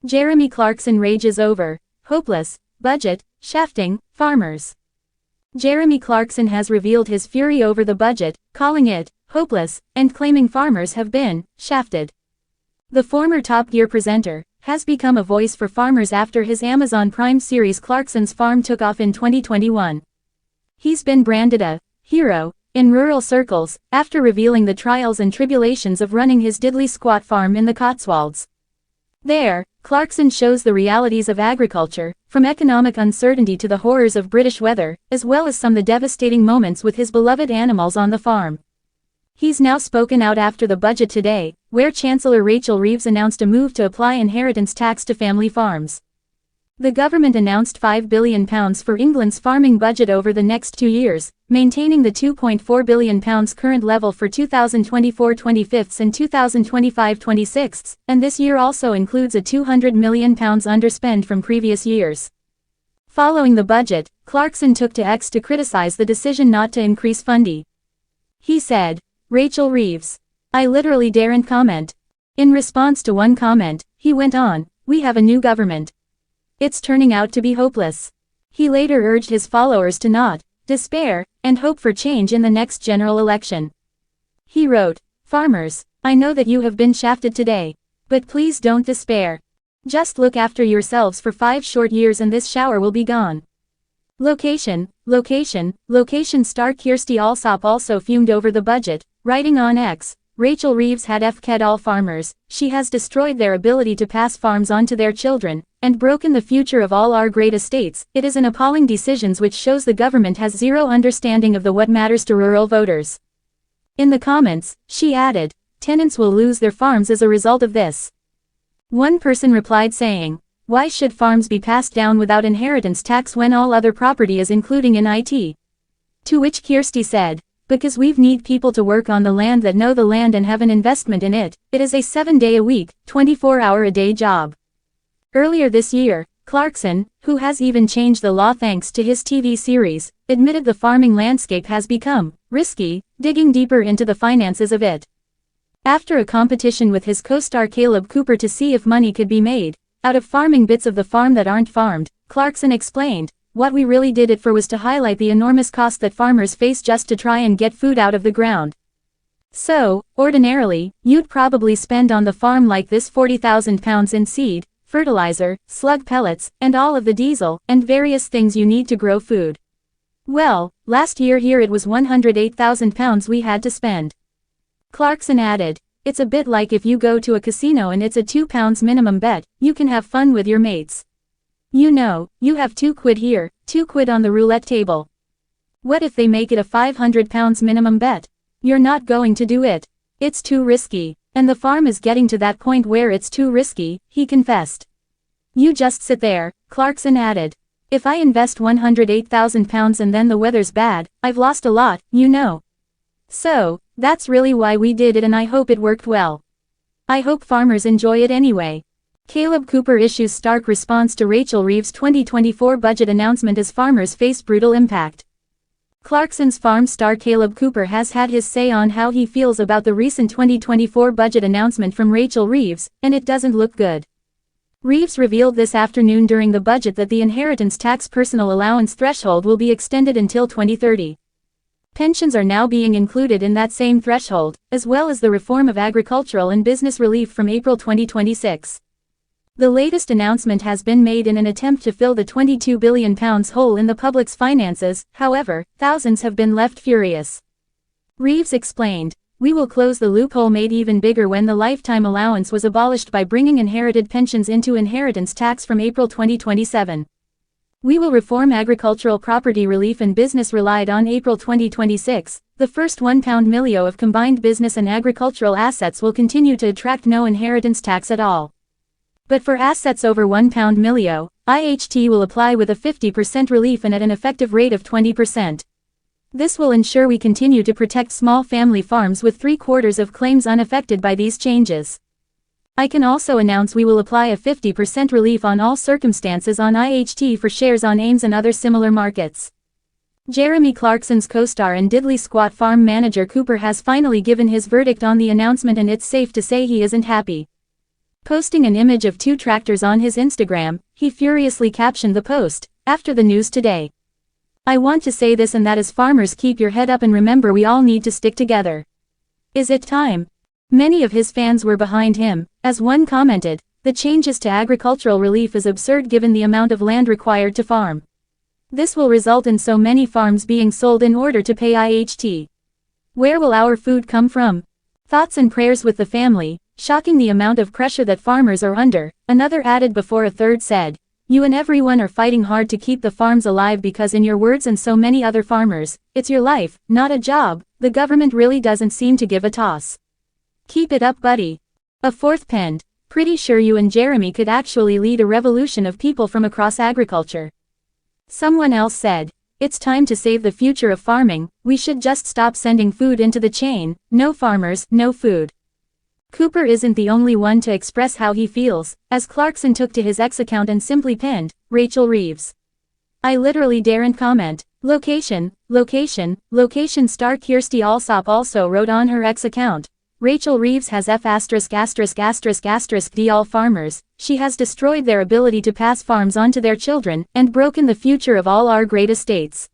Jeremy Clarkson rages over hopeless budget shafting farmers. Jeremy Clarkson has revealed his fury over the budget, calling it hopeless, and claiming farmers have been shafted. The former Top Gear presenter has become a voice for farmers after his Amazon Prime series Clarkson's Farm took off in 2021. He's been branded a hero in rural circles after revealing the trials and tribulations of running his diddly squat farm in the Cotswolds. There, Clarkson shows the realities of agriculture, from economic uncertainty to the horrors of British weather, as well as some of the devastating moments with his beloved animals on the farm. He's now spoken out after the budget today, where Chancellor Rachel Reeves announced a move to apply inheritance tax to family farms. The government announced £5 billion for England's farming budget over the next 2 years, maintaining the £2.4 billion current level for 2024-25 and 2025-26, and this year also includes a £200 million underspend from previous years. Following the budget, Clarkson took to X to criticize the decision not to increase funding. He said, "Rachel Reeves, I literally daren't comment." In response to one comment, he went on, "We have a new government. It's turning out to be hopeless." He later urged his followers to not despair and hope for change in the next general election. He wrote, "Farmers, I know that you have been shafted today. But please don't despair. Just look after yourselves for 5 short years and this shower will be gone." Location star Kirsty Allsopp also fumed over the budget, writing on X, "Rachel Reeves had fked all farmers, she has destroyed their ability to pass farms on to their children, and broken the future of all our great estates. It is an appalling decision which shows the government has zero understanding of what matters to rural voters." In the comments, she added, "Tenants will lose their farms as a result of this." One person replied saying, "Why should farms be passed down without inheritance tax when all other property is including in it?" To which Kirsty said, "Because we need people to work on the land that know the land and have an investment in it. It is a 7-day-a-week, 24-hour-a-day job." Earlier this year, Clarkson, who has even changed the law thanks to his TV series, admitted the farming landscape has become risky, digging deeper into the finances of it. After a competition with his co-star Caleb Cooper to see if money could be made out of farming bits of the farm that aren't farmed, Clarkson explained, "What we really did it for was to highlight the enormous cost that farmers face just to try and get food out of the ground. So, ordinarily, you'd probably spend on the farm like this £40,000 in seed, fertilizer, slug pellets, and all of the diesel, and various things you need to grow food. Well, last year here it was £108,000 we had to spend." Clarkson added, "It's a bit like if you go to a casino and it's a £2 minimum bet, you can have fun with your mates. You know, you have £2 here, £2 on the roulette table. What if they make it a £500 minimum bet? You're not going to do it. It's too risky. And the farm is getting to that point where it's too risky," he confessed. "You just sit there," Clarkson added. "If I invest £108,000 and then the weather's bad, I've lost a lot, you know. So, that's really why we did it and I hope it worked well. I hope farmers enjoy it anyway." Caleb Cooper issues stark response to Rachel Reeves' 2024 budget announcement as farmers face brutal impact. Clarkson's farm star Caleb Cooper has had his say on how he feels about the recent 2024 budget announcement from Rachel Reeves, and it doesn't look good. Reeves revealed this afternoon during the budget that the inheritance tax personal allowance threshold will be extended until 2030. Pensions are now being included in that same threshold, as well as the reform of agricultural and business relief from April 2026. The latest announcement has been made in an attempt to fill the £22 billion hole in the public's finances. However, thousands have been left furious. Reeves explained, "We will close the loophole made even bigger when the lifetime allowance was abolished by bringing inherited pensions into inheritance tax from April 2027. We will reform agricultural property relief and business relied on April 2026. The first £1 million of combined business and agricultural assets will continue to attract no inheritance tax at all. But for assets over £1 million, IHT will apply with a 50% relief and at an effective rate of 20%. This will ensure we continue to protect small family farms with 3/4 of claims unaffected by these changes. I can also announce we will apply a 50% relief on all circumstances on IHT for shares on AIMS and other similar markets." Jeremy Clarkson's co-star and diddly squat farm manager Cooper has finally given his verdict on the announcement, and it's safe to say he isn't happy. Posting an image of 2 tractors on his Instagram, he furiously captioned the post, "After the news today. I want to say this and that as farmers, keep your head up and remember we all need to stick together. Is it time?" Many of his fans were behind him, as one commented, "The changes to agricultural relief is absurd given the amount of land required to farm. This will result in so many farms being sold in order to pay IHT. Where will our food come from? Thoughts and prayers with the family." Shocking the amount of pressure that farmers are under, another added before a third said, "You and everyone are fighting hard to keep the farms alive because in your words and so many other farmers, it's your life, not a job. The government really doesn't seem to give a toss. Keep it up, buddy." A fourth penned, "Pretty sure you and Jeremy could actually lead a revolution of people from across agriculture." Someone else said, "It's time to save the future of farming. We should just stop sending food into the chain. No farmers, no food." Cooper isn't the only one to express how he feels, as Clarkson took to his X account and simply penned, "Rachel Reeves. I literally daren't comment. Location, location, location." Star Kirstie Allsop also wrote on her X account, "Rachel Reeves has d all farmers. She has destroyed their ability to pass farms on to their children, and broken the future of all our great estates.